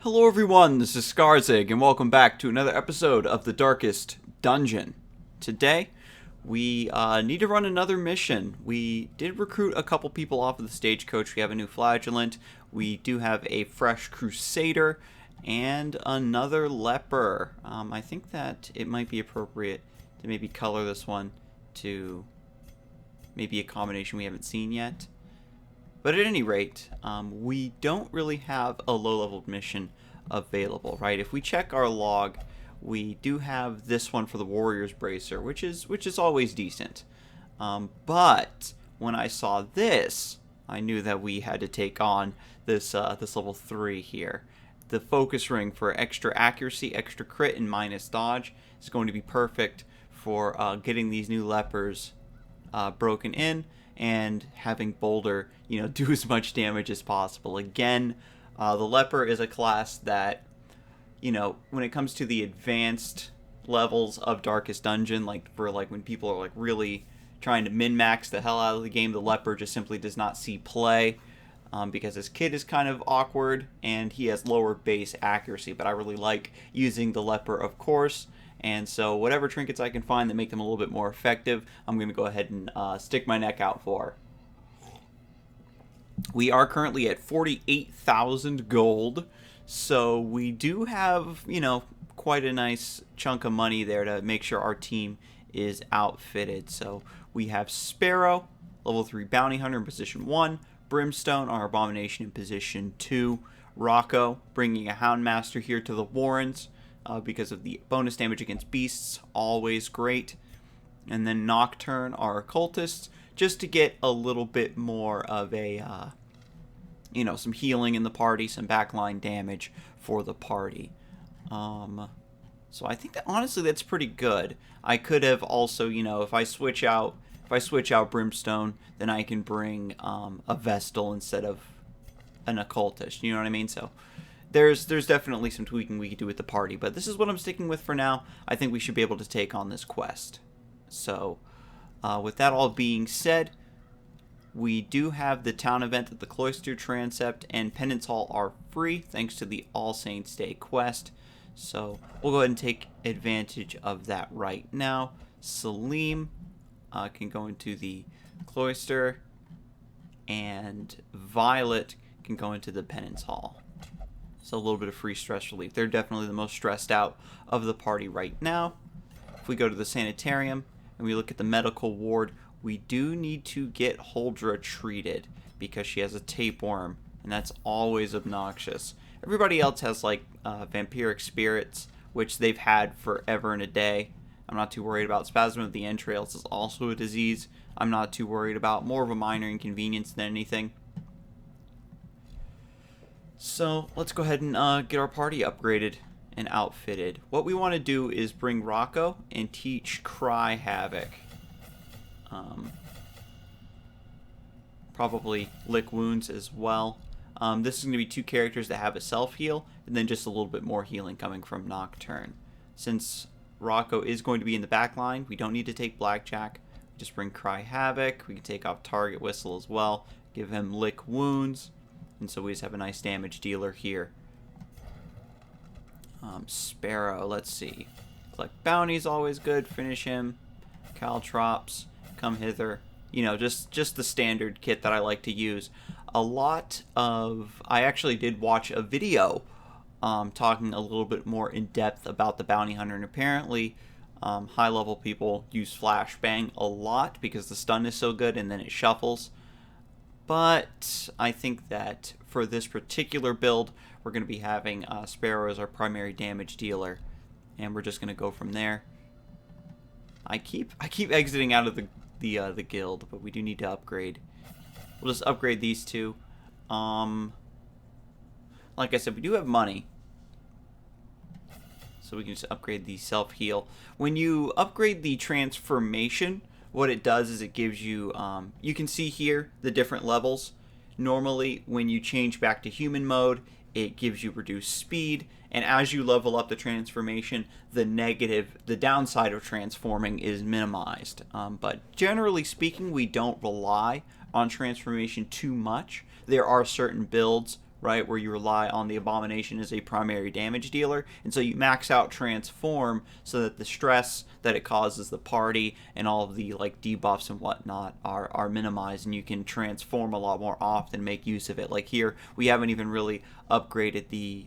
Hello everyone, this is Scarzig, and welcome back to another episode of The Darkest Dungeon. Today, we need to run another mission. We did recruit a couple people off of the stagecoach. We have a new flagellant, we do have a fresh crusader, and another leper. I think that it might be appropriate to maybe color this one to maybe a combination we haven't seen yet. But at any rate, we don't really have a low-level mission available, right? If we check our log, we do have this one for the Warrior's Bracer, which is always decent. But when I saw this, I knew that we had to take on this level 3 here. The focus ring for extra accuracy, extra crit, and minus dodge is going to be perfect for getting these new lepers broken in and having Boulder, do as much damage as possible. Again, the Leper is a class that, when it comes to the advanced levels of Darkest Dungeon, when people are really trying to min-max the hell out of the game, the Leper just simply does not see play because his kit is kind of awkward and he has lower base accuracy. But I really like using the Leper, of course. And so whatever trinkets I can find that make them a little bit more effective, I'm going to go ahead and stick my neck out for. We are currently at 48,000 gold, so we do have, quite a nice chunk of money there to make sure our team is outfitted. So we have Sparrow, level 3 Bounty Hunter in position 1, Brimstone, our Abomination in position 2, Rocco bringing a Houndmaster here to the Warrens, because of the bonus damage against beasts, always great. And then Nocturne, our occultists, just to get a little bit more of a, some healing in the party, some backline damage for the party. So I think that honestly that's pretty good. I could have also, if I switch out Brimstone, then I can bring a Vestal instead of an occultist. You know what I mean? So there's definitely some tweaking we could do with the party, but this is what I'm sticking with for now. I think we should be able to take on this quest. So, with that all being said, we do have the town event at the Cloister Transept and Penance Hall are free thanks to the All Saints Day quest. So we'll go ahead and take advantage of that right now. Salim can go into the Cloister, and Violet can go into the Penance Hall. So a little bit of free stress relief. They're definitely the most stressed out of the party right now. If we go to the sanitarium and we look at the medical ward, we do need to get Huldra treated because she has a tapeworm, and that's always obnoxious. Everybody else has vampiric spirits, which they've had forever and a day. I'm not too worried about. Spasm of the entrails is also a disease I'm not too worried about. More of a minor inconvenience than anything. So let's go ahead and get our party upgraded and outfitted. What we want to do is bring Rocco and teach Cry Havoc. Probably Lick Wounds as well. This is going to be two characters that have a self-heal, and then just a little bit more healing coming from Nocturne. Since Rocco is going to be in the back line, we don't need to take Blackjack. Just bring Cry Havoc. We can take off Target Whistle as well. Give him Lick Wounds. And so we just have a nice damage dealer here. Sparrow, let's see. Collect bounties, always good. Finish him. Caltrops, come hither. Just the standard kit that I like to use. I actually did watch a video talking a little bit more in depth about the Bounty Hunter, and apparently high level people use Flashbang a lot because the stun is so good and then it shuffles. But I think that for this particular build, we're going to be having Sparrow as our primary damage dealer, and we're just going to go from there. I keep exiting out of the guild, but we do need to upgrade. We'll just upgrade these two. Like I said, we do have money, so we can just upgrade the self-heal. When you upgrade the transformation, what it does is it gives you, you can see here the different levels. Normally, when you change back to human mode, it gives you reduced speed, and as you level up the transformation, the downside of transforming is minimized. But generally speaking, we don't rely on transformation too much. There are certain builds right, where you rely on the abomination as a primary damage dealer, and so you max out transform so that the stress that it causes the party and all of the like debuffs and whatnot are minimized, and you can transform a lot more often, make use of it. Like here, we haven't even really upgraded the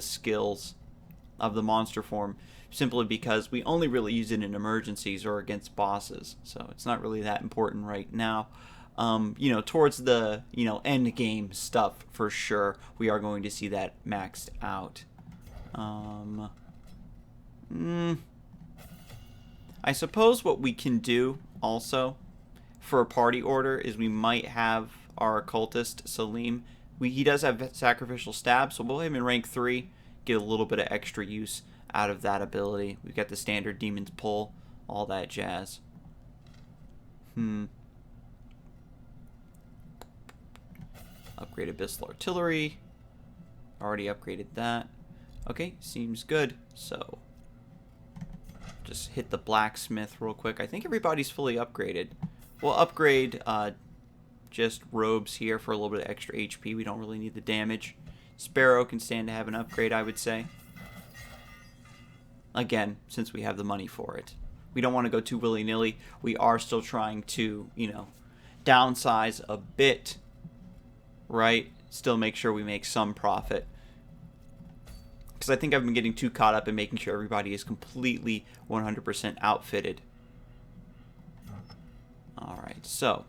skills of the monster form, simply because we only really use it in emergencies or against bosses, so it's not really that important right now. Towards the, end game stuff, for sure, we are going to see that maxed out. I suppose what we can do also for a party order is we might have our occultist Salim. He does have sacrificial stab, so we'll have him in rank 3, get a little bit of extra use out of that ability. We've got the standard demon's pull, all that jazz. Upgrade abyssal artillery. Already upgraded that. Okay, seems good. So just hit the blacksmith real quick. I think everybody's fully upgraded. We'll upgrade just robes here for a little bit of extra HP. We don't really need the damage. Sparrow can stand to have an upgrade, I would say. Again, since we have the money for it. We don't want to go too willy-nilly. We are still trying to, downsize a bit, right? Still make sure we make some profit. Because I think I've been getting too caught up in making sure everybody is completely 100% outfitted. Alright, so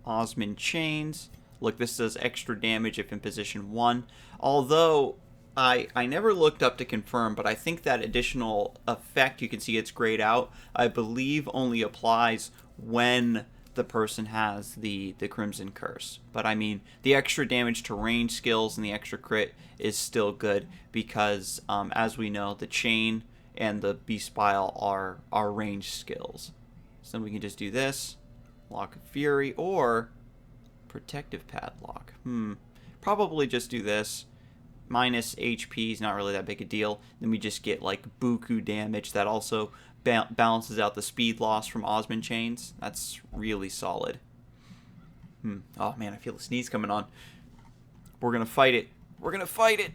Osmond Chains. Look, this does extra damage if in position 1. Although I never looked up to confirm, but I think that additional effect, you can see it's grayed out, I believe only applies when the person has the Crimson Curse. But I mean, the extra damage to range skills and the extra crit is still good because, as we know, the Chain and the Beast Bile are range skills. So then we can just do this, Lock of Fury, or Protective Padlock. Probably just do this. Minus HP is not really that big a deal. Then we just get like buku damage that also balances out the speed loss from Osmond Chains. That's really solid. Oh man, I feel a sneeze coming on. We're gonna fight it. We're gonna fight it.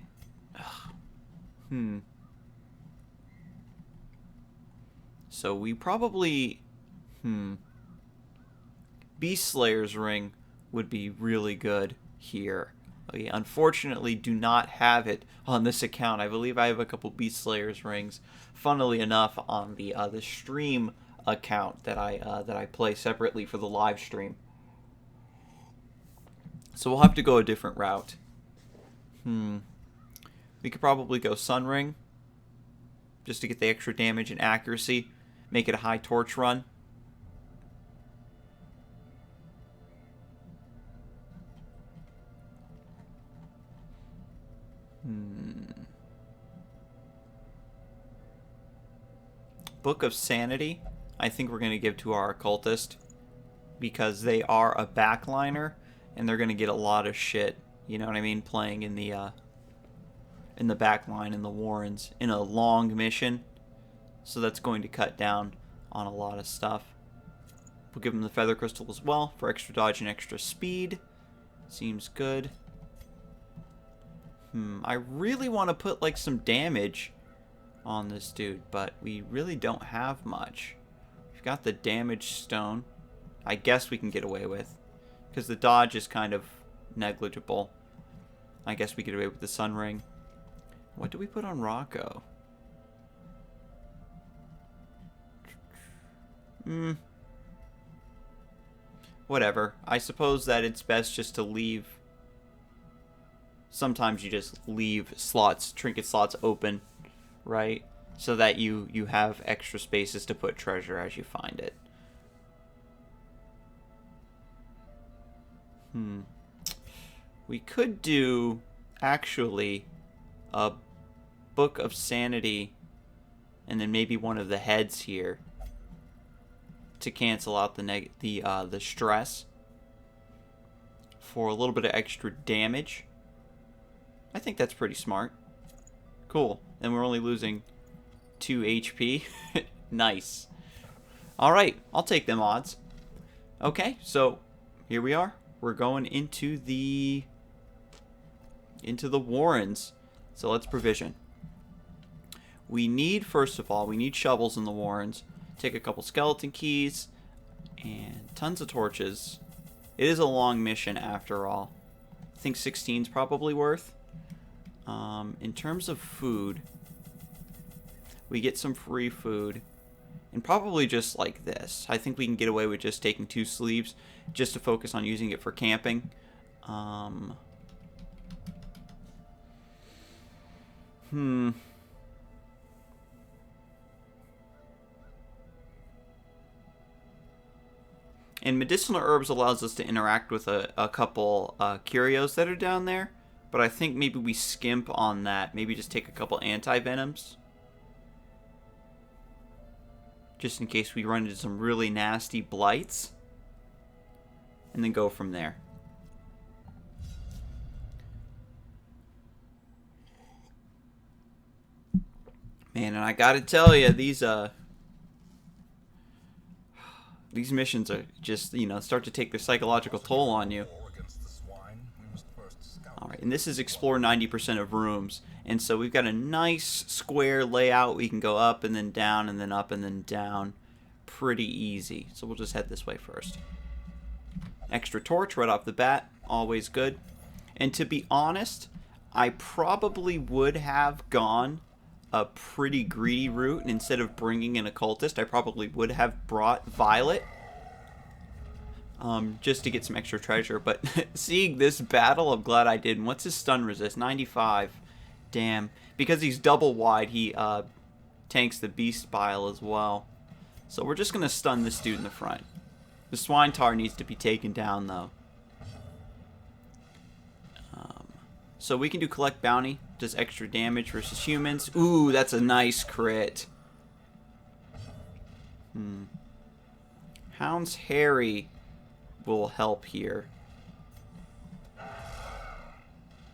So we probably Beast Slayer's Ring would be really good here. We unfortunately do not have it on this account. I believe I have a couple Beast Slayer's rings, funnily enough, on the stream account that I play separately for the live stream. So we'll have to go a different route. We could probably go Sun Ring, just to get the extra damage and accuracy. Make it a high torch run. Book of Sanity, I think we're going to give to our occultist because they are a backliner and they're going to get a lot of shit, you know what I mean, playing in the back line in the Warrens in a long mission. So that's going to cut down on a lot of stuff. We'll give them the Feather Crystal as well for extra dodge and extra speed. Seems good. I really want to put like some damage on this dude, but we really don't have much. We've got the damage stone. I guess we can get away with, because the dodge is kind of negligible. I guess we get away with the Sun Ring. What do we put on Rocco? Whatever. I suppose that it's best just to leave. Sometimes you just leave slots, trinket slots open, right? So that you have extra spaces to put treasure as you find it. We could do, actually, a Book of Sanity and then maybe one of the heads here to cancel out the stress for a little bit of extra damage. I think that's pretty smart. Cool. And we're only losing 2 HP. Nice. Alright, I'll take them odds. Okay, so here we are. We're going into the into the warrens. So let's provision. We need, first of all, we need shovels in the warrens. Take a couple skeleton keys and tons of torches. It is a long mission after all. I think 16 is probably worth. In terms of food, we get some free food. And probably just like this. I think we can get away with just taking 2 sleeves just to focus on using it for camping. And medicinal herbs allows us to interact with a couple curios that are down there. But I think maybe we skimp on that. Maybe just take a couple anti-venoms. Just in case we run into some really nasty blights. And then go from there. Man, and I gotta tell you, these missions are just, start to take their psychological toll on you. Alright, and this is explore 90% of rooms. And so we've got a nice square layout. We can go up and then down and then up and then down. Pretty easy. So we'll just head this way first. Extra torch right off the bat. Always good. And to be honest, I probably would have gone a pretty greedy route. And instead of bringing an occultist, I probably would have brought Violet. Just to get some extra treasure. But seeing this battle, I'm glad I didn't. What's his stun resist? 95. Damn. Because he's double wide, he tanks the beast bile as well. So we're just going to stun this dude in the front. The swine tar needs to be taken down, though. So we can do collect bounty. Does extra damage versus humans. Ooh, that's a nice crit. Hound's Harry will help here.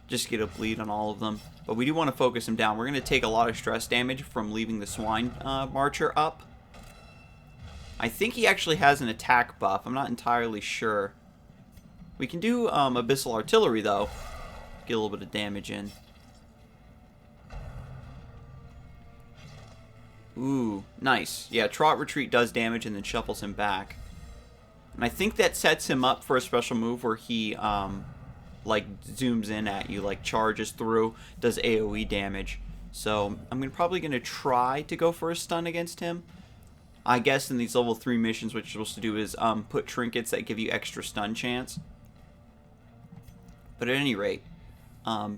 Just get a bleed on all of them. But we do want to focus him down. We're going to take a lot of stress damage from leaving the swine marcher up. I think he actually has an attack buff. I'm not entirely sure. We can do abyssal artillery, though. Get a little bit of damage in. Ooh, nice. Yeah, Trot Retreat does damage and then shuffles him back. And I think that sets him up for a special move where he, like, zooms in at you, like, charges through, does AoE damage. So, I'm probably going to try to go for a stun against him. I guess in these level 3 missions, what you're supposed to do is put trinkets that give you extra stun chance. But at any rate,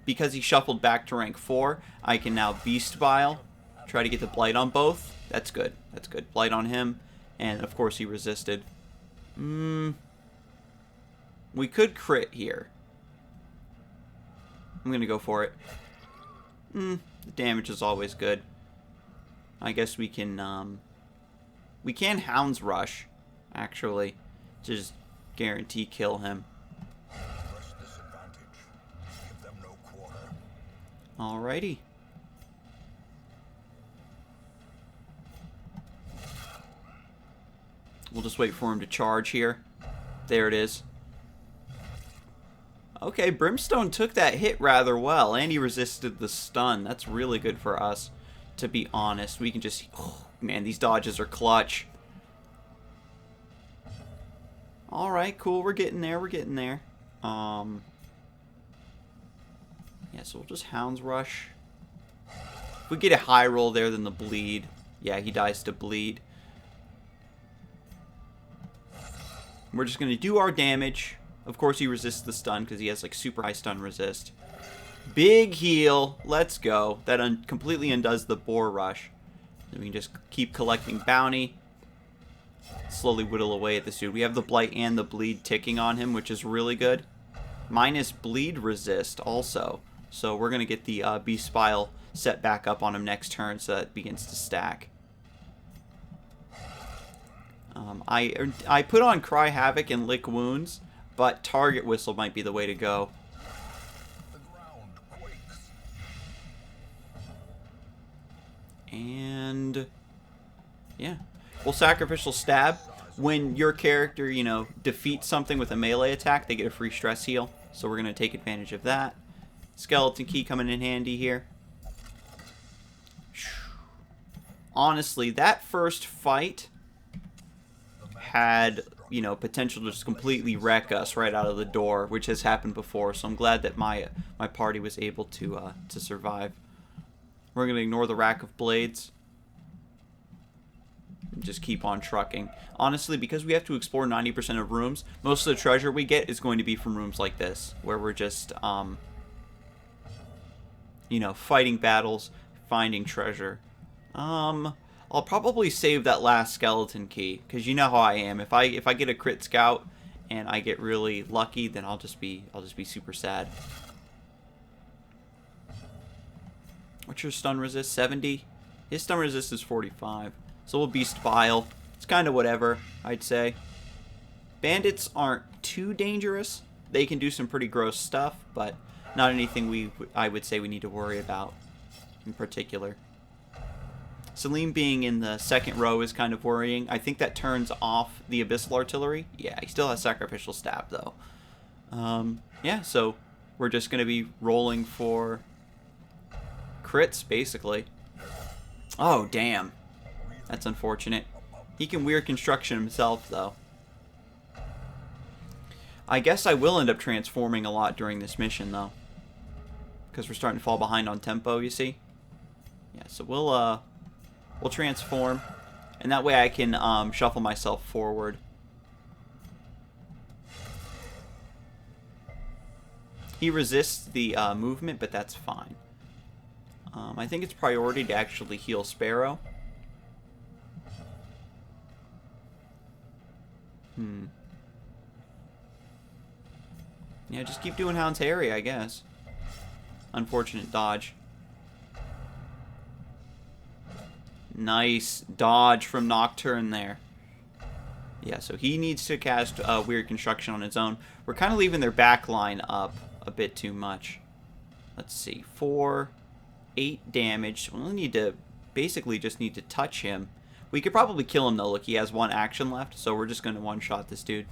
because he shuffled back to rank 4, I can now Beast Bile. Try to get the Blight on both. That's good. That's good. Blight on him. And, of course, he resisted. We could crit here. I'm going to go for it. The damage is always good. I guess we can Hound's Rush, actually, to just guarantee kill him. Alrighty. We'll just wait for him to charge here. There it is. Okay, Brimstone took that hit rather well, and he resisted the stun. That's really good for us, to be honest. We can just... Oh, man, these dodges are clutch. Alright, cool. We're getting there. We're getting there. Yeah, so we'll just Hound's Rush. If we get a high roll there, then the bleed. Yeah, he dies to bleed. We're just going to do our damage. Of course, he resists the stun because he has, like, super high stun resist. Big heal. Let's go. That completely undoes the Boar Rush. And we can just keep collecting bounty. Slowly whittle away at this dude. We have the Blight and the Bleed ticking on him, which is really good. Minus Bleed resist also. So we're going to get the Beast Bile set back up on him next turn so that it begins to stack. I put on Cry Havoc and Lick Wounds, but Target Whistle might be the way to go. And yeah, we'll Sacrificial Stab. When your character, you know, defeats something with a melee attack, they get a free stress heal. So we're going to take advantage of that. Skeleton key coming in handy here. Honestly, that first fight had, you know, potential to just completely wreck us right out of the door, which has happened before. So I'm glad that my party was able to survive. We're gonna ignore the rack of blades and just keep on trucking. Honestly, because we have to explore 90% of rooms, most of the treasure we get is going to be from rooms like this, where we're just you know, fighting battles, finding treasure. I'll probably save that last skeleton key, because you know how I am. If I get a crit scout and I get really lucky, then I'll just be super sad. What's your stun resist? 70? His stun resist is 45. So we'll beast bile. It's kind of whatever, I'd say. Bandits aren't too dangerous. They can do some pretty gross stuff, but not anything I would say we need to worry about in particular. Salim being in the second row is kind of worrying. I think that turns off the Abyssal Artillery. Yeah, he still has Sacrificial Stab, though. Yeah, so we're just going to be rolling for crits, basically. Oh, damn. That's unfortunate. He can weird construction himself, though. I guess I will end up transforming a lot during this mission, though. Because we're starting to fall behind on tempo, you see? Yeah, so we'll transform. And that way I can shuffle myself forward. He resists the movement, but that's fine. I think it's priority to actually heal Sparrow. Yeah, just keep doing Hound's Harry, I guess. Unfortunate dodge. Nice dodge from Nocturne there. Yeah, so he needs to cast Weird Construction on his own. We're kind of leaving their back line up a bit too much. Let's see. 4, 8 damage. We'll need to basically just need to touch him. We could probably kill him, though. Look, he has 1 action left, so we're just going to one-shot this dude.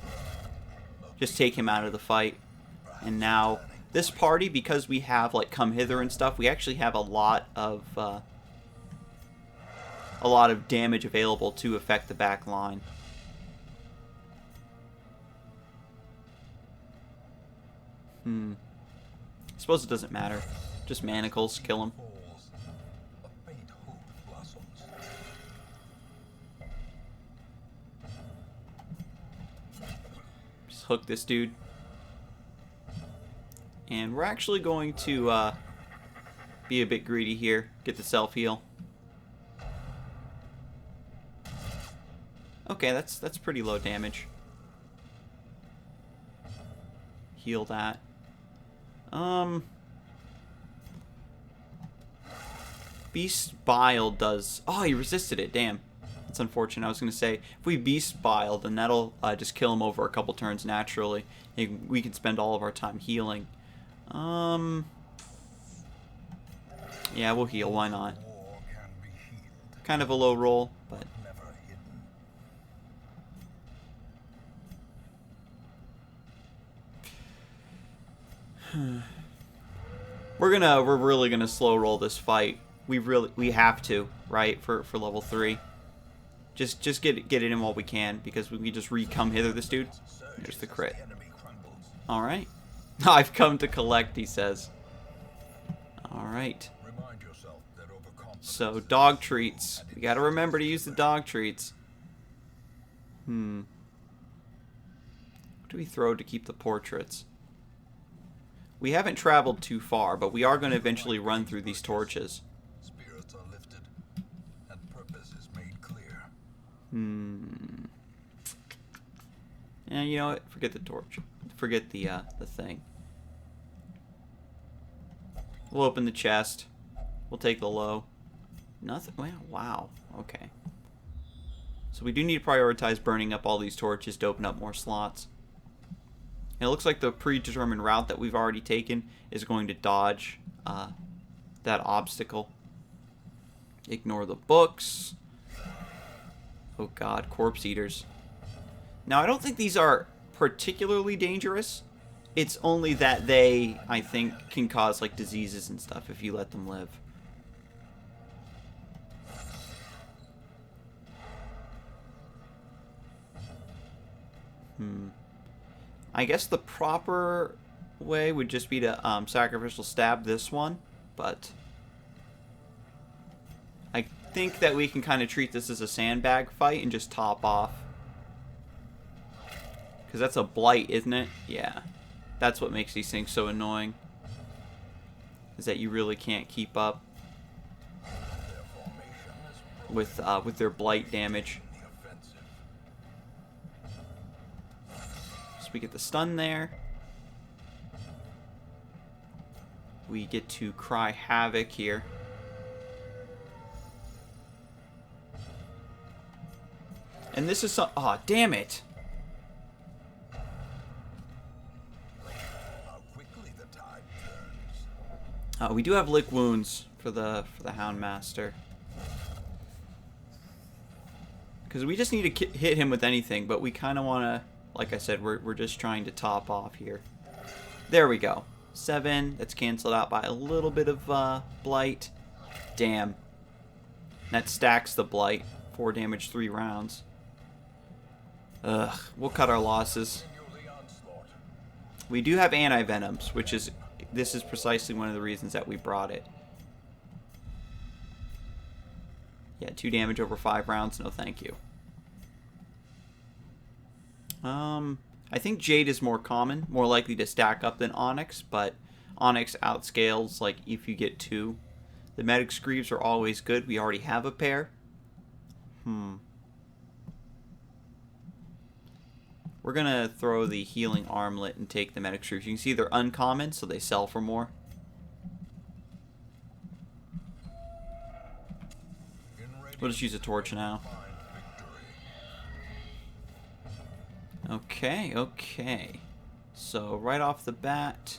Just take him out of the fight. And now, this party, because we have, like, Come Hither and stuff, we actually have a lot of damage available to affect the back line. I suppose it doesn't matter. Just manacles, kill him. Just hook this dude. And we're actually going to be a bit greedy here. Get the self-heal. Okay, that's pretty low damage. Heal that. Beast Bile does... Oh, he resisted it. Damn. That's unfortunate. I was going to say, if we Beast Bile, then that'll just kill him over a couple turns naturally. We can spend all of our time healing. Yeah, we'll heal. Why not? Kind of a low roll, but... We're really gonna slow roll this fight. We have to, right, for level 3. Just get it in while we can, because we can just come hither this dude. There's the crit. Alright. I've come to collect, he says. Alright. So, dog treats. We gotta remember to use the dog treats. What do we throw to keep the portraits? We haven't traveled too far, but we are going to eventually run through these torches. Spirits are lifted, and purpose is made clear. Yeah, you know what? Forget the torch. Forget the thing. We'll open the chest. We'll take the low. Nothing. Well, wow. Okay. So we do need to prioritize burning up all these torches to open up more slots. And it looks like the predetermined route that we've already taken is going to dodge that obstacle. Ignore the books. Oh god, corpse eaters. Now, I don't think these are particularly dangerous. It's only that they, I think, can cause like diseases and stuff if you let them live. I guess the proper way would just be to sacrificial stab this one, but I think that we can kind of treat this as a sandbag fight and just top off. Because that's a blight, isn't it? Yeah. That's what makes these things so annoying. Is that you really can't keep up with their blight damage. So we get the stun there. We get to cry havoc here. And this is some... Aw, damn it! We do have lick wounds for the Houndmaster. Because we just need to hit him with anything, but we kind of want to... Like I said, we're just trying to top off here. There we go. 7. That's canceled out by a little bit of blight. Damn. That stacks the blight. 4 damage, 3 rounds. Ugh. We'll cut our losses. We do have anti-venoms, which is... This is precisely one of the reasons that we brought it. Yeah, 2 damage over 5 rounds. No, thank you. I think Jade is more common, more likely to stack up than Onyx, but Onyx outscales, like, if you get 2. The Medic Screeves are always good. We already have a pair. We're going to throw the Healing Armlet and take the Medic Screeves. You can see they're uncommon, so they sell for more. We'll just use a torch now. Okay, okay. So, right off the bat,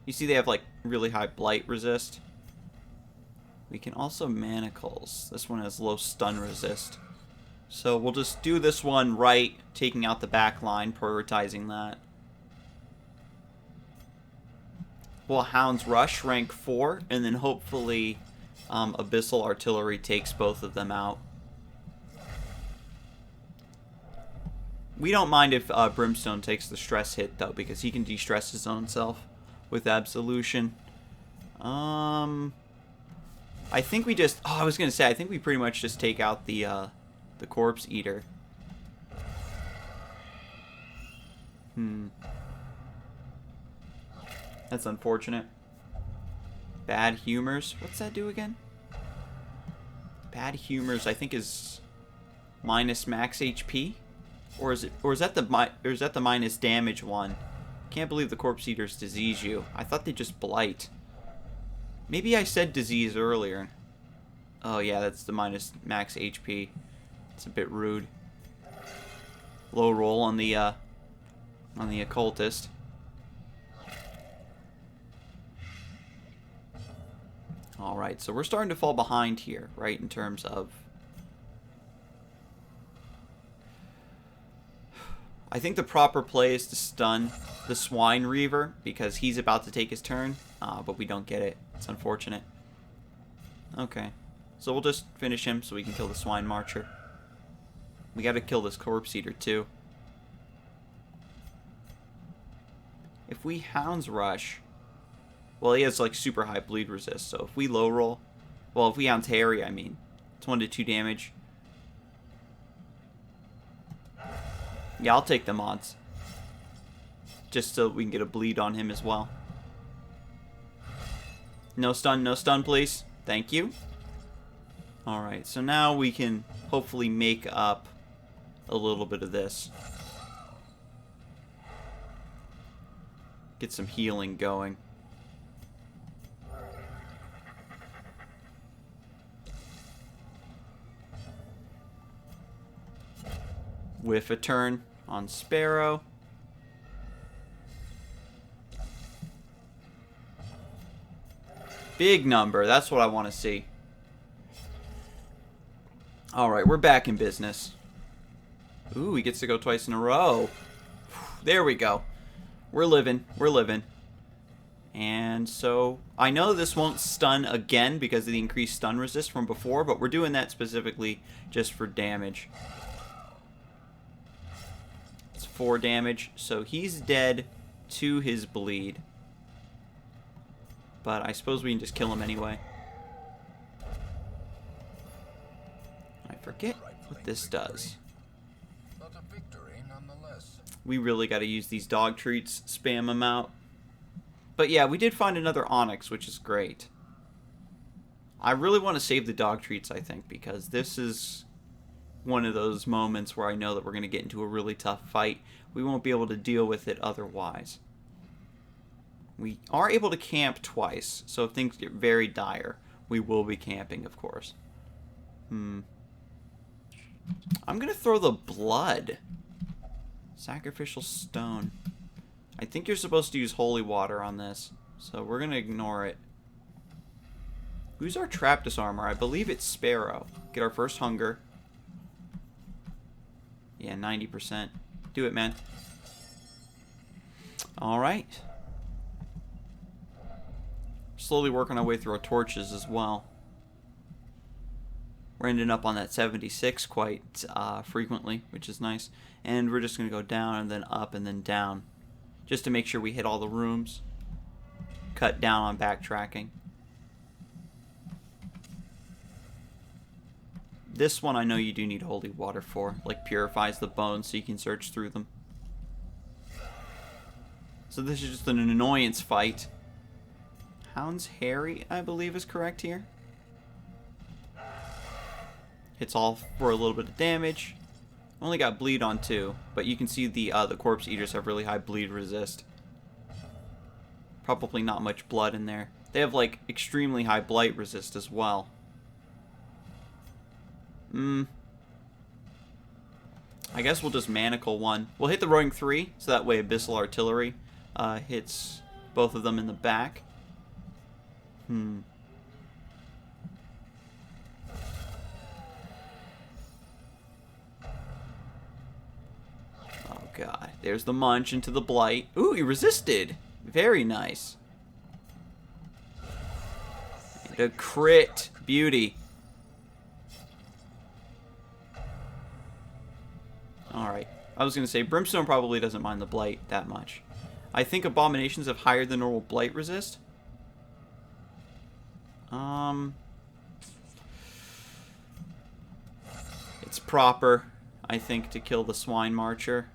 you see they have, like, really high blight resist. We can also manacles. This one has low stun resist. So, we'll just do this one right, taking out the back line, prioritizing that. Well, Hound's Rush, rank 4, and then hopefully Abyssal Artillery takes both of them out. We don't mind if Brimstone takes the stress hit, though, because he can de-stress his own self with Absolution. I think we just... Oh, I was going to say, I think we pretty much just take out the Corpse Eater. That's unfortunate. Bad Humors. What's that do again? Bad Humors, I think, is minus max HP. Or is that the minus damage one? Can't believe the Corpse Eaters disease you. I thought they just blight. Maybe I said disease earlier. Oh yeah, that's the minus max HP. It's a bit rude. Low roll on the occultist. All right, so we're starting to fall behind here, right, in terms of... I think the proper play is to stun the Swine Reaver because he's about to take his turn, but we don't get it. It's unfortunate. Okay, so we'll just finish him so we can kill the Swine Marcher. We got to kill this Corpse Eater too. If we Hound's Rush, well, he has like super high bleed resist, so if we low roll, well, if we Hound's Harry, I mean, it's 1 to 2 damage. Yeah, I'll take the mods. Just so we can get a bleed on him as well. No stun, please. Thank you. Alright, so now we can hopefully make up a little bit of this. Get some healing going. Whiff a turn on Sparrow. Big number. That's what I want to see. Alright, we're back in business. Ooh, he gets to go twice in a row. There we go. We're living. We're living. And so, I know this won't stun again because of the increased stun resist from before, but we're doing that specifically just for damage. It's 4 damage, so he's dead to his bleed. But I suppose we can just kill him anyway. I forget what this does. But a victory nonetheless. We really got to use these dog treats, spam them out. But yeah, we did find another Onyx, which is great. I really want to save the dog treats, I think, because this is one of those moments where I know that we're going to get into a really tough fight. We won't be able to deal with it otherwise. We are able to camp twice, so if things get very dire, we will be camping, of course. I'm going to throw the blood. Sacrificial stone. I think you're supposed to use holy water on this, so we're going to ignore it. Who's our trap disarmer? I believe it's Sparrow. Get our first hunger. Yeah, 90%. Do it, man. Alright. Slowly working our way through our torches as well. We're ending up on that 76 quite frequently, which is nice. And we're just going to go down and then up and then down, just to make sure we hit all the rooms. Cut down on backtracking. This one I know you do need holy water for. Like, purifies the bones so you can search through them. So this is just an annoyance fight. Hound's Harry, I believe, is correct here. Hits all for a little bit of damage. Only got bleed on 2, but you can see the corpse eaters have really high bleed resist. Probably not much blood in there. They have like extremely high blight resist as well. I guess we'll just manacle one. We'll hit the roaring 3, so that way Abyssal Artillery hits both of them in the back. Oh god, there's the munch into the blight. Ooh, he resisted. Very nice. And a crit. Beauty. Alright. I was going to say, Brimstone probably doesn't mind the blight that much. I think Abominations have higher than normal blight resist. It's proper, I think, to kill the Swine Marcher.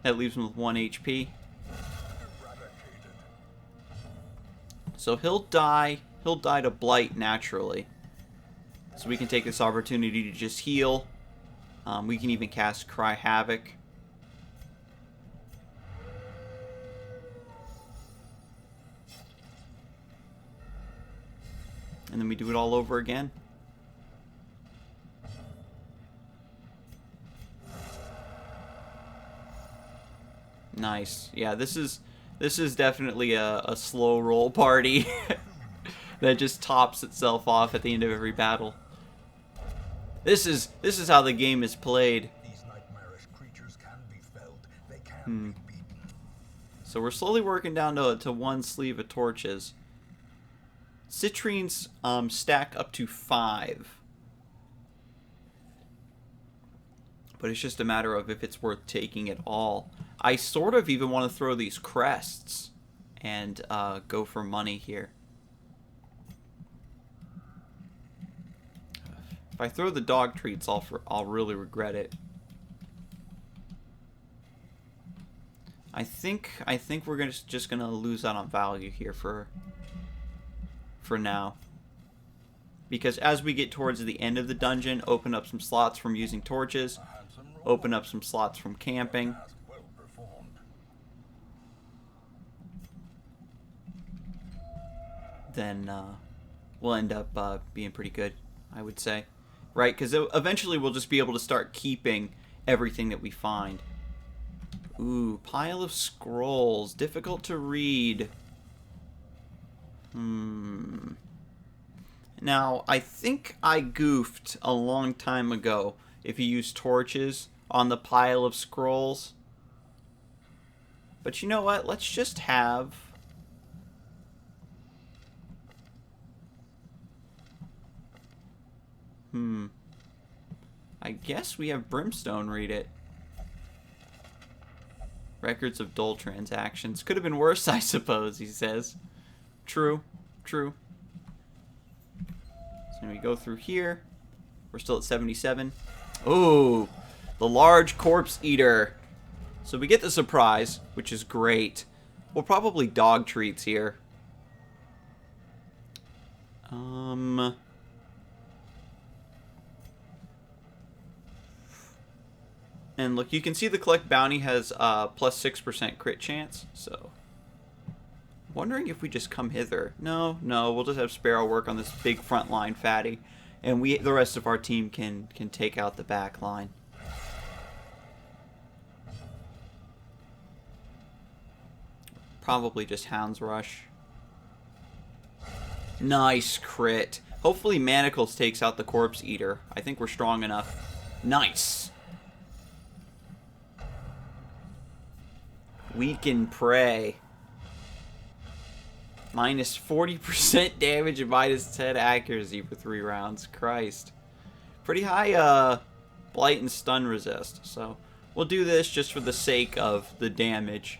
That leaves him with 1 HP. So he'll die. He'll die to blight naturally. So we can take this opportunity to just heal. We can even cast Cry Havoc. And then we do it all over again. Nice. Yeah, this is definitely a slow roll party that just tops itself off at the end of every battle. This is how the game is played. These nightmarish creatures can be felled. They can be beaten. So we're slowly working down to 1 sleeve of torches. Citrines stack up to 5. But it's just a matter of if it's worth taking at all. I sort of even want to throw these crests and go for money here. If I throw the dog treats, I'll really regret it. I think we're just gonna lose out on value here for now. Because as we get towards the end of the dungeon, open up some slots from using torches, open up some slots from camping. Then we'll end up being pretty good, I would say. Right? Because eventually we'll just be able to start keeping everything that we find. Ooh, pile of scrolls. Difficult to read. Now, I think I goofed a long time ago if you use torches on the pile of scrolls. But you know what? Let's just have... I guess we have Brimstone read it. Records of dull transactions. Could have been worse, I suppose, he says. True. True. So we go through here. We're still at 77. Ooh, the large corpse eater. So we get the surprise, which is great. We'll probably dog treats here. And look, you can see the collect bounty has plus 6% crit chance. So, wondering if we just come hither. No, we'll just have Sparrow work on this big front line fatty, and the rest of our team can take out the back line. Probably just Hound's Rush. Nice crit. Hopefully Manacles takes out the Corpse Eater. I think we're strong enough. Nice. Weaken Prey. Minus 40% damage and minus 10 accuracy for 3 rounds. Christ. Pretty high blight and stun resist. So we'll do this just for the sake of the damage.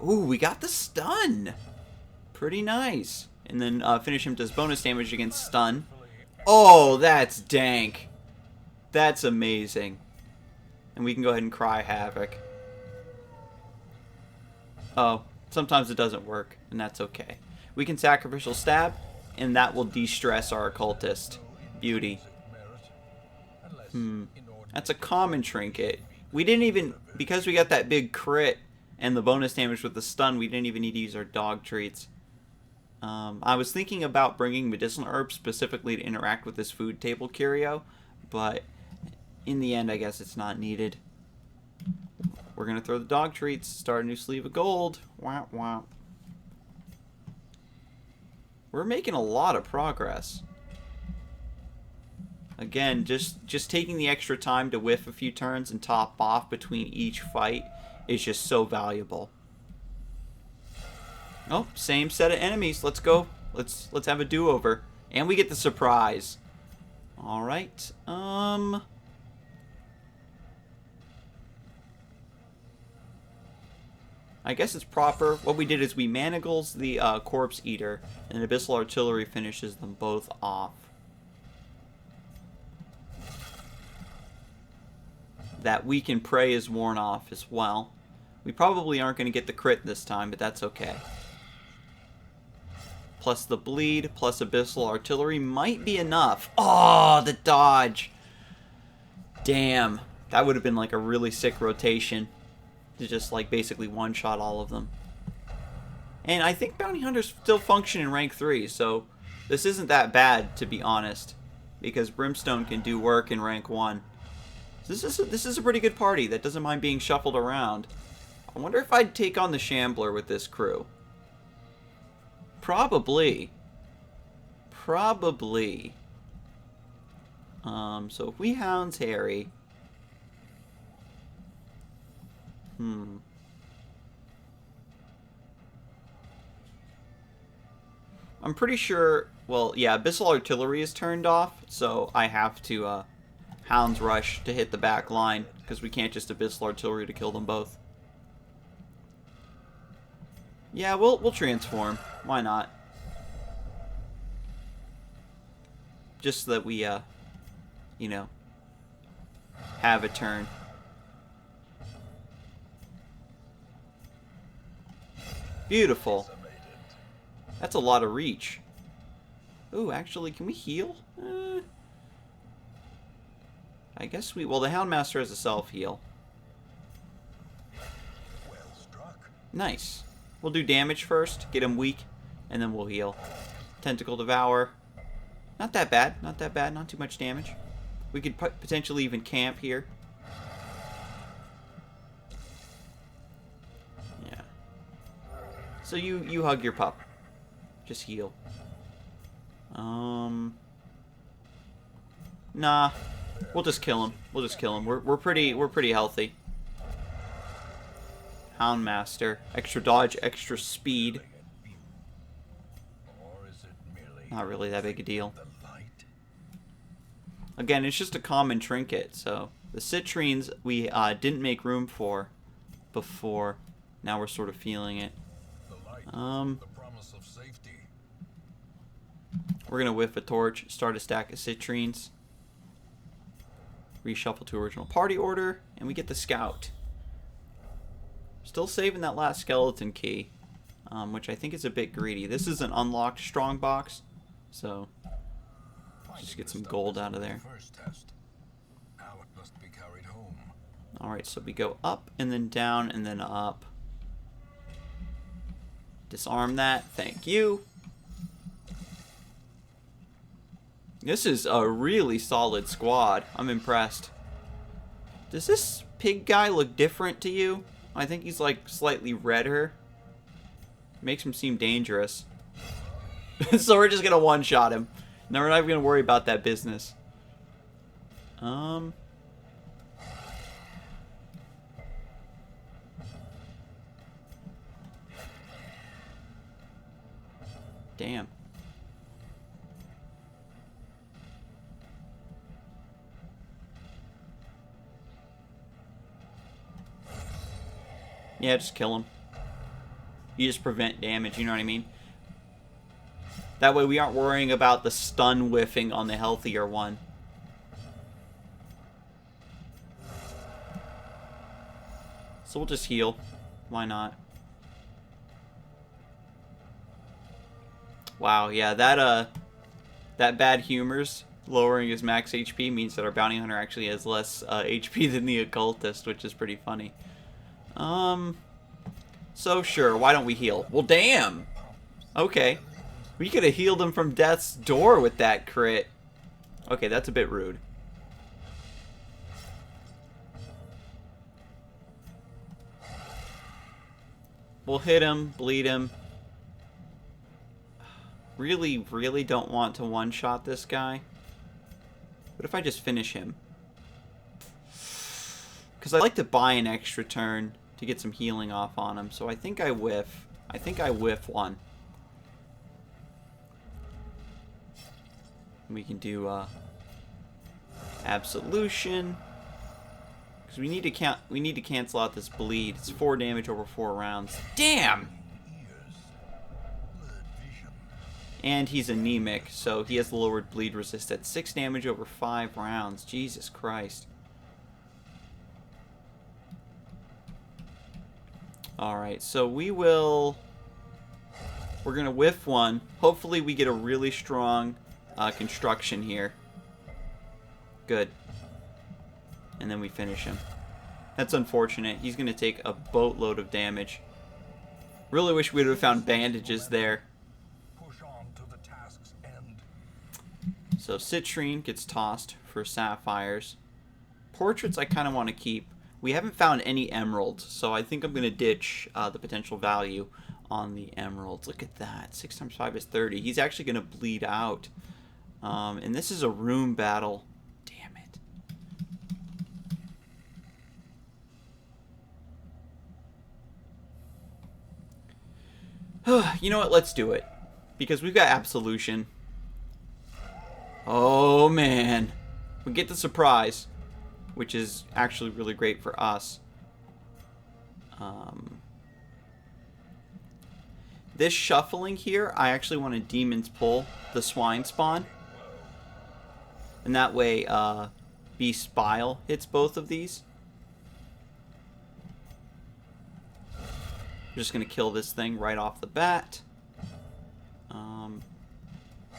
Ooh, we got the stun. Pretty nice. And then finish him does bonus damage against stun. Oh, that's dank. That's amazing. And we can go ahead and cry Havoc. Oh, sometimes it doesn't work, and that's okay. We can Sacrificial Stab, and that will de-stress our Occultist. Beauty. That's a common trinket. We didn't even, because we got that big crit and the bonus damage with the stun, we didn't even need to use our dog treats. I was thinking about bringing medicinal herbs specifically to interact with this food table curio, but in the end, I guess it's not needed. We're going to throw the dog treats, start a new sleeve of gold. Wow, wow. We're making a lot of progress. Again, just taking the extra time to whiff a few turns and top off between each fight is just so valuable. Oh, same set of enemies. Let's go. Let's have a do-over. And we get the surprise. All right. I guess it's proper. What we did is we manacles the Corpse Eater, and Abyssal Artillery finishes them both off. That Weaken Prey is worn off as well. We probably aren't going to get the crit this time, but that's okay. Plus the bleed, plus Abyssal Artillery might be enough. Oh, the dodge. Damn. That would have been like a really sick rotation. To just like basically one-shot all of them. And I think Bounty Hunters still function in rank 3, so this isn't that bad, to be honest. Because Brimstone can do work in rank 1. So this is a pretty good party that doesn't mind being shuffled around. I wonder if I'd take on the Shambler with this crew. Probably. Probably. So if we Hounds Harry... I'm pretty sure, well, yeah, Abyssal Artillery is turned off, so I have to Hound's Rush to hit the back line, because we can't just Abyssal Artillery to kill them both. Yeah, we'll transform. Why not? Just so that we, you know, have a turn. Beautiful. That's a lot of reach. Ooh, actually, can we heal? I guess we... Well, the Houndmaster has a self-heal. Well struck. Nice. We'll do damage first, get him weak, and then we'll heal. Tentacle Devour. Not that bad. Not that bad. Not too much damage. We could potentially even camp here. So you hug your pup. Just heal. Nah. We'll just kill him. We'll just kill him. We're pretty healthy. Houndmaster. Extra dodge, extra speed. Or is it merely Not really that big a deal. the light? Again, it's just a common trinket, so the citrines we didn't make room for before. Now we're sort of feeling it. The light, the promise of safety. We're gonna whiff a torch, start a stack of citrines, reshuffle to original party order, and we get the scout. Still saving that last skeleton key, which I think is a bit greedy. This is an unlocked strong box, so just get some gold out of there. First test. Now it must be carried home. Alright, so we go up and then down and then up. Disarm that, thank you. This is a really solid squad. I'm impressed. Does this pig guy look different to you? I think he's like slightly redder. Makes him seem dangerous. So we're just gonna one-shot him. No, we're not even gonna worry about that business. Damn. Yeah, just kill him. You just prevent damage, you know what I mean? That way we aren't worrying about the stun whiffing on the healthier one. So we'll just heal. Why not? Wow, yeah, that bad humors lowering his max HP means that our bounty hunter actually has less HP than the occultist, which is pretty funny. So sure, why don't we heal? Well, damn! Okay. We could have healed him from death's door with that crit. Okay, that's a bit rude. We'll hit him, bleed him. Really, really don't want to one-shot this guy. What if I just finish him? Because I like to buy an extra turn to get some healing off on him. So I think I whiff. I think I whiff one. We can do absolution. Because we need to cancel out this bleed. It's 4 damage over 4 rounds. Damn! And he's anemic, so he has lowered bleed resist at 6 damage over 5 rounds. Jesus Christ. Alright, so we're gonna whiff one. Hopefully we get a really strong construction here. Good. And then we finish him. That's unfortunate. He's gonna take a boatload of damage. Really wish we would have found bandages there. Push on to the task's end. So citrine gets tossed for sapphires. Portraits I kind of want to keep. We haven't found any emeralds, so I think I'm going to ditch the potential value on the emeralds. Look at that. 6 times 5 is 30. He's actually going to bleed out. And this is a room battle. Damn it. You know what? Let's do it. Because we've got absolution. Oh, man. We get the surprise, which is actually really great for us. This shuffling here, I actually want to Demon's Pull the swine spawn. And that way, Beast Bile hits both of these. We're just going to kill this thing right off the bat.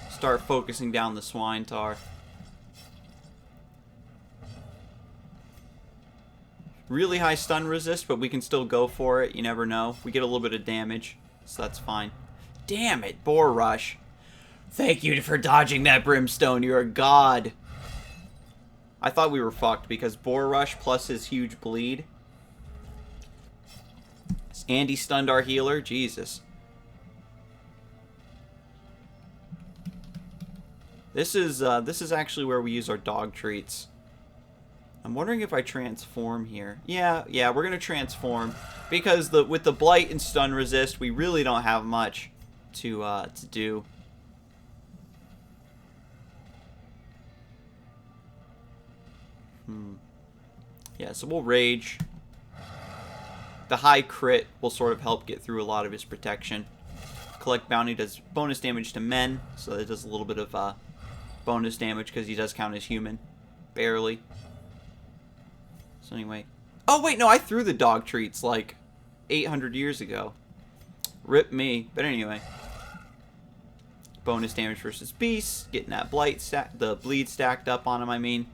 Start focusing down the swine tar. Really high stun resist, but we can still go for it. You never know. We get a little bit of damage, so that's fine. Damn it, Boar Rush. Thank you for dodging that brimstone. You're a god. I thought we were fucked because Boar Rush plus his huge bleed. Andy stunned our healer. Jesus. This is actually where we use our dog treats. I'm wondering if I transform here. Yeah, we're gonna transform because with the blight and stun resist, we really don't have much to do. Yeah, so we'll rage. The high crit will sort of help get through a lot of his protection. Collect bounty does bonus damage to men, so it does a little bit of bonus damage because he does count as human. Barely. So anyway. Oh wait, no, I threw the dog treats like 800 years ago. Rip me. But anyway. Bonus damage versus beasts. Getting that blight the bleed stacked up on him, I mean.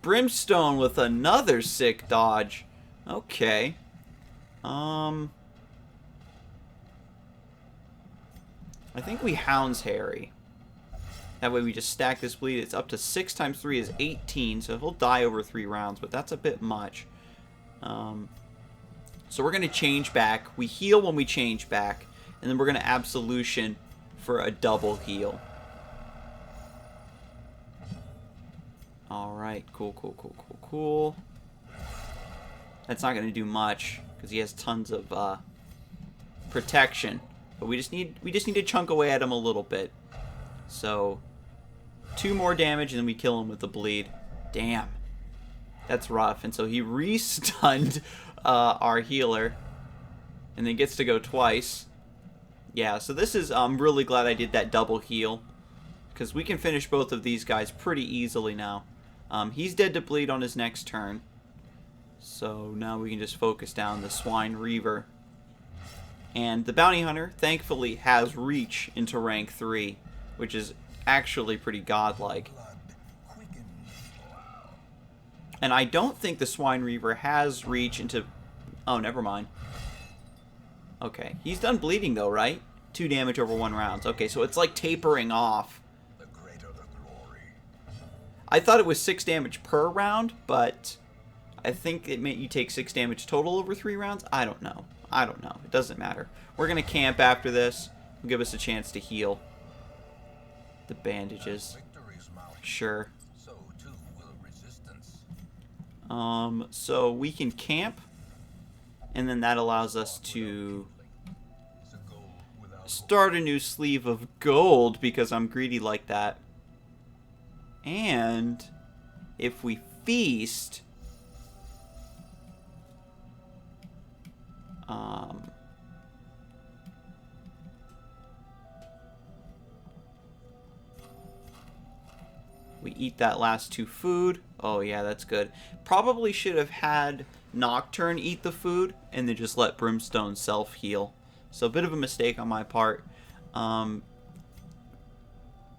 Brimstone with another sick dodge. Okay. I think we Hounds Harry. That way we just stack this bleed. It's up to 6 times 3 is 18, so he'll die over 3 rounds, but that's a bit much. So we're going to change back. We heal when we change back, and then we're going to Absolution for a double heal. Alright, cool. That's not going to do much, because he has tons of protection. But we just need to chunk away at him a little bit. So, 2 more damage, and then we kill him with the bleed. Damn. That's rough. And so he re-stunned our healer. And then gets to go twice. Yeah, so this is... I'm really glad I did that double heal. Because we can finish both of these guys pretty easily now. He's dead to bleed on his next turn. So now we can just focus down the Swine Reaver. And the Bounty Hunter, thankfully, has reach into rank 3. Which is actually pretty godlike. And I don't think the Swine Reaver has reach into... Oh, never mind. Okay. He's done bleeding, though, right? 2 damage over 1 round. Okay, so it's like tapering off. I thought it was 6 damage per round, but I think it meant you take 6 damage total over 3 rounds. I don't know. It doesn't matter. We're going to camp after this. It'll give us a chance to heal. The bandages. Sure. So we can camp, and then that allows us to start a new sleeve of gold because I'm greedy like that. And if we feast, we eat that last 2 food. Oh yeah, that's good. Probably should have had Nocturne eat the food and then just let Brimstone self-heal. So a bit of a mistake on my part.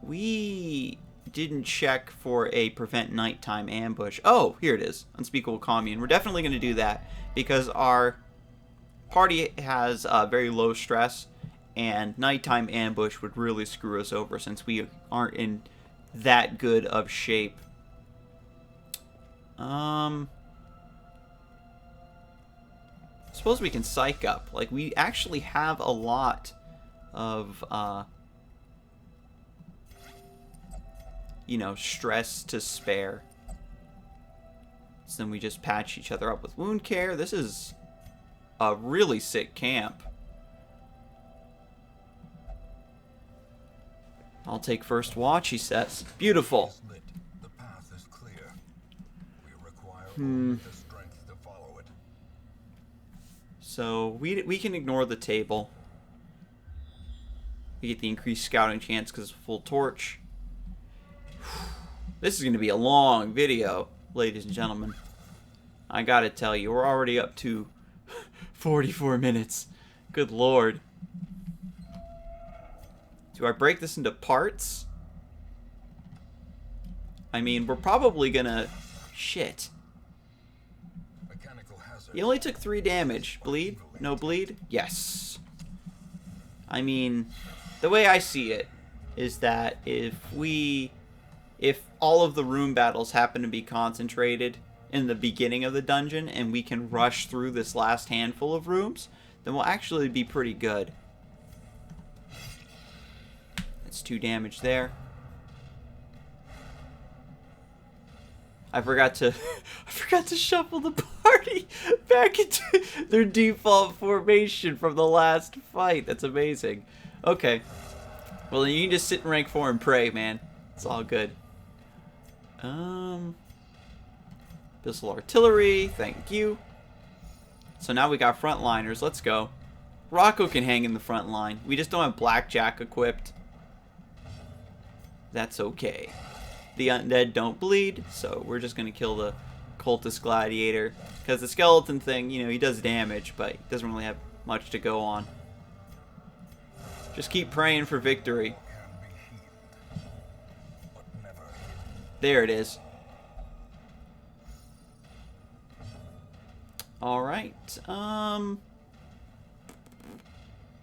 We didn't check for a prevent nighttime ambush. Oh, here it is. Unspeakable Commune. We're definitely going to do that because our party has very low stress, and nighttime ambush would really screw us over since we aren't in that good of shape. Suppose we can psych up. Like, we actually have a lot of you know, stress to spare. So then we just patch each other up with wound care. This is a really sick camp. I'll take first watch, he says. Beautiful. The path is clear. We require only the strength to follow it. So we can ignore the table. We get the increased scouting chance because of full torch. This is going to be a long video, ladies and gentlemen. I gotta tell you, we're already up to 44 minutes. Good lord. Do I break this into parts? I mean, we're probably gonna... Shit. He only took 3 damage. Bleed? No bleed? Yes. I mean, the way I see it is that if all of the room battles happen to be concentrated in the beginning of the dungeon and we can rush through this last handful of rooms, then we'll actually be pretty good. That's 2 damage there. I forgot to I forgot to shuffle the party back into their default formation from the last fight. That's amazing. Okay. Well, then you can just sit in rank 4 and pray, man. It's all good. Pistol artillery, thank you. So now we got frontliners. Let's go. Rocco can hang in the front line. We just don't have Blackjack equipped. That's okay. The undead don't bleed, so we're just gonna kill the cultist gladiator. Because the skeleton thing, you know, he does damage, but he doesn't really have much to go on. Just keep praying for victory. There it is. Alright,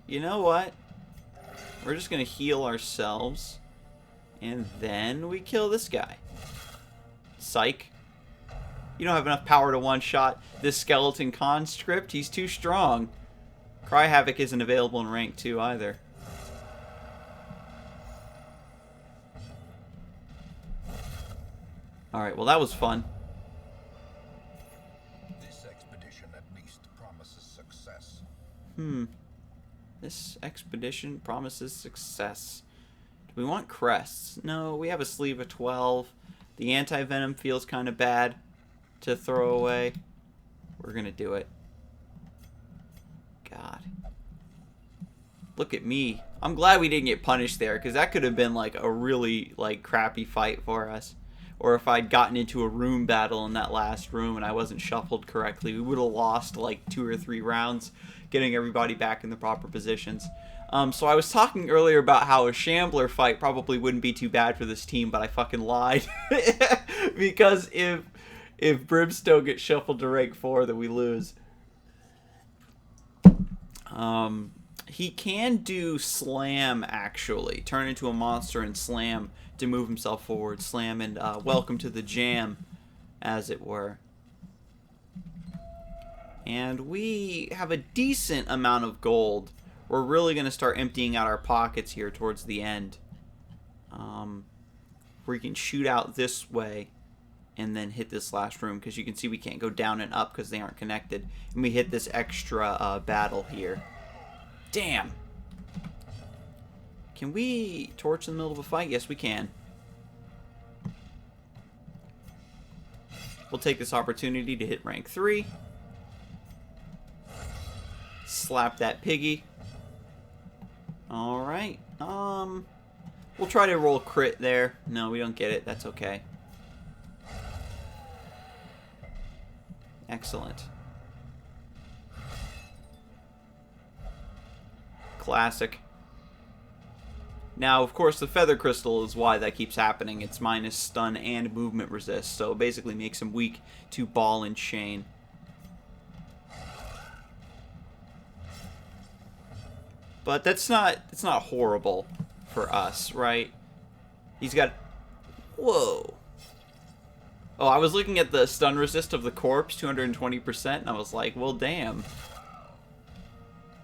you know what? We're just gonna heal ourselves. And then we kill this guy. Psych. You don't have enough power to one-shot this skeleton conscript. He's too strong. Cry Havoc isn't available in rank 2 either. Alright, well that was fun. This expedition at least promises success. This expedition promises success. Do we want crests? No, we have a sleeve of 12. The anti-venom feels kind of bad to throw away. We're gonna do it. God. Look at me. I'm glad we didn't get punished there, because that could have been like a really like crappy fight for us. Or if I'd gotten into a room battle in that last room and I wasn't shuffled correctly, we would have lost like 2 or 3 rounds getting everybody back in the proper positions. So I was talking earlier about how a Shambler fight probably wouldn't be too bad for this team, but I fucking lied. Because if Brimstone gets shuffled to rank 4, then we lose. He can do slam, actually. Turn into a monster and slam to move himself forward. Slam and welcome to the jam, as it were. And we have a decent amount of gold. We're really going to start emptying out our pockets here towards the end. We can shoot out this way and then hit this last room, because you can see we can't go down and up because they aren't connected. And we hit this extra battle here. Damn! Can we torch in the middle of a fight? Yes, we can. We'll take this opportunity to hit rank 3. Slap that piggy. Alright. We'll try to roll crit there. No, we don't get it. That's okay. Excellent. Classic. Now, of course, the feather crystal is why that keeps happening. It's minus stun and movement resist, so it basically makes him weak to ball and chain. But it's not horrible for us, right? He's got... Whoa. Oh, I was looking at the stun resist of the corpse, 220%, and I was like, well, damn.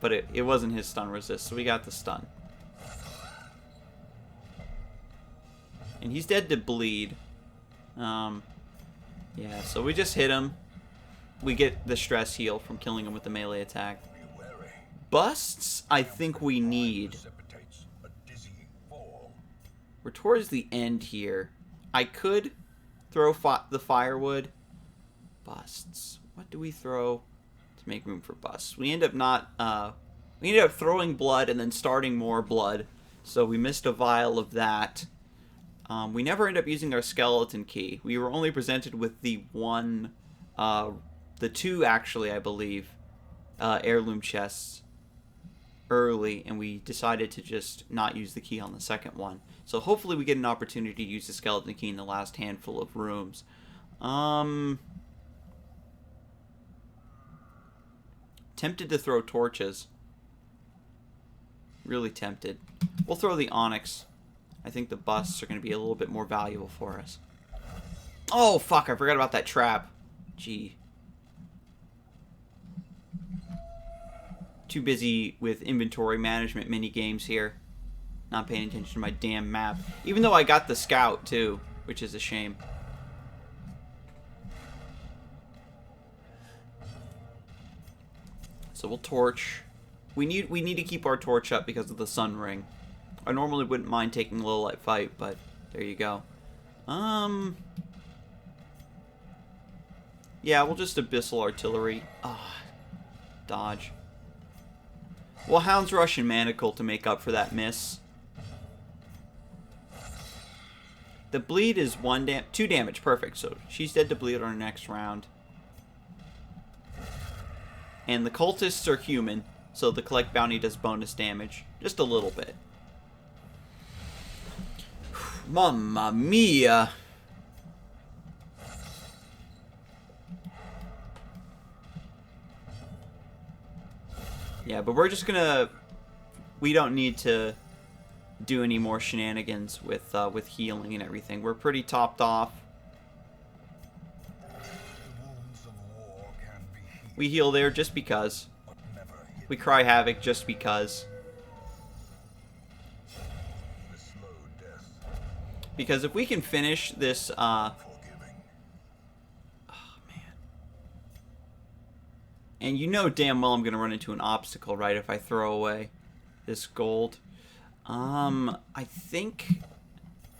But it wasn't his stun resist, so we got the stun. And he's dead to bleed. Yeah, so we just hit him. We get the stress heal from killing him with the melee attack. Busts, I think we need. We're towards the end here. I could throw the firewood. Busts. What do we throw to make room for busts? We end up we ended up throwing blood and then starting more blood. So we missed a vial of that. We never end up using our skeleton key. We were only presented with the one, the 2 actually, I believe, heirloom chests early, and we decided to just not use the key on the second one. So hopefully we get an opportunity to use the skeleton key in the last handful of rooms. Tempted to throw torches. Really tempted. We'll throw the onyx. I think the busts are going to be a little bit more valuable for us. Oh, fuck, I forgot about that trap. Gee. Too busy with inventory management mini games here. Not paying attention to my damn map. Even though I got the scout, too, which is a shame. So we'll torch. We need to keep our torch up because of the sun ring. I normally wouldn't mind taking a low light fight, but there you go. Yeah, we'll just abyssal artillery. Dodge. Well, Hound's Rush and Manacle to make up for that miss. The bleed is 2 damage, perfect. So she's dead to bleed on her next round. And the cultists are human, so the collect bounty does bonus damage, just a little bit. Mamma mia! Yeah, but we're just gonna... We don't need to do any more shenanigans with healing and everything. We're pretty topped off. We heal there just because. We cry havoc just because. Because if we can finish this, oh man. And you know damn well I'm gonna run into an obstacle, right, if I throw away this gold. I think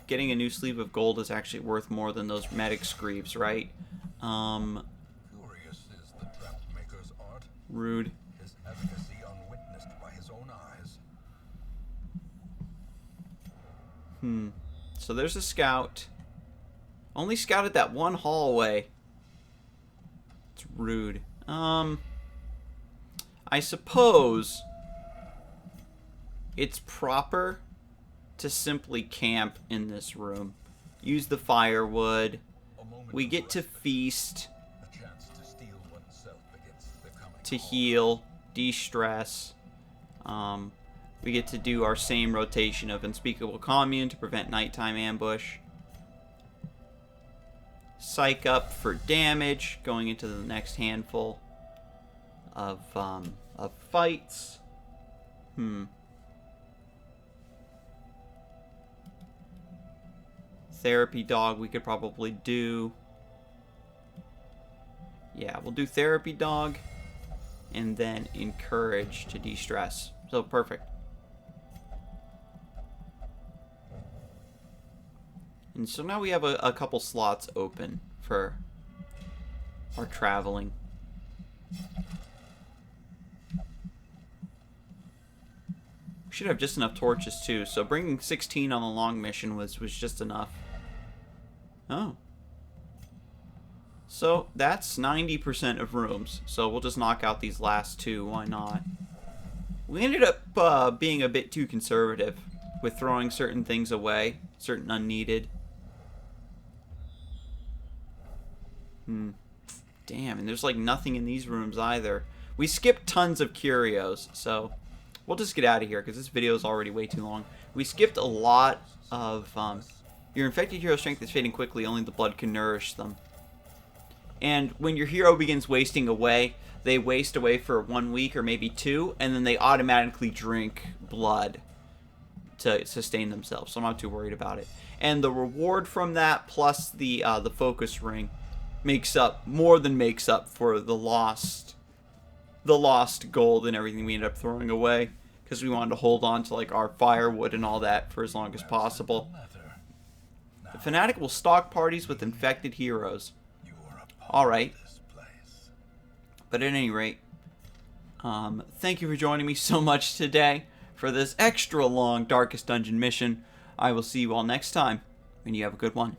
getting a new sleeve of gold is actually worth more than those medic screeves, right? Curious is the trap maker's art. Rude. His efficacy unwitnessed by his own eyes. So there's a scout. Only scouted that one hallway. It's rude. I suppose it's proper to simply camp in this room. Use the firewood. We get to feast, A chance to steal oneself against the coming to heal, de-stress. We get to do our same rotation of Unspeakable Commune to prevent nighttime ambush. Psych up for damage, going into the next handful of fights. Therapy dog we could probably do. Yeah, we'll do therapy dog and then encourage to de-stress. So perfect. And so now we have a couple slots open for our traveling. We should have just enough torches too, so bringing 16 on the long mission was just enough. Oh. So that's 90% of rooms, so we'll just knock out these last 2, why not? We ended up being a bit too conservative with throwing certain things away, certain unneeded. Damn, and there's like nothing in these rooms either. We skipped tons of curios, so we'll just get out of here because this video is already way too long. We skipped a lot of... your infected hero strength is fading quickly, only the blood can nourish them. And when your hero begins wasting away, they waste away for 1 week or maybe 2, and then they automatically drink blood to sustain themselves, so I'm not too worried about it. And the reward from that, plus the focus ring, more than makes up for the lost gold and everything we ended up throwing away, because we wanted to hold on to like our firewood and all that for as long as possible. The Fanatic will stalk parties with infected heroes. Alright. But at any rate, thank you for joining me so much today for this extra long Darkest Dungeon mission. I will see you all next time, and you have a good one.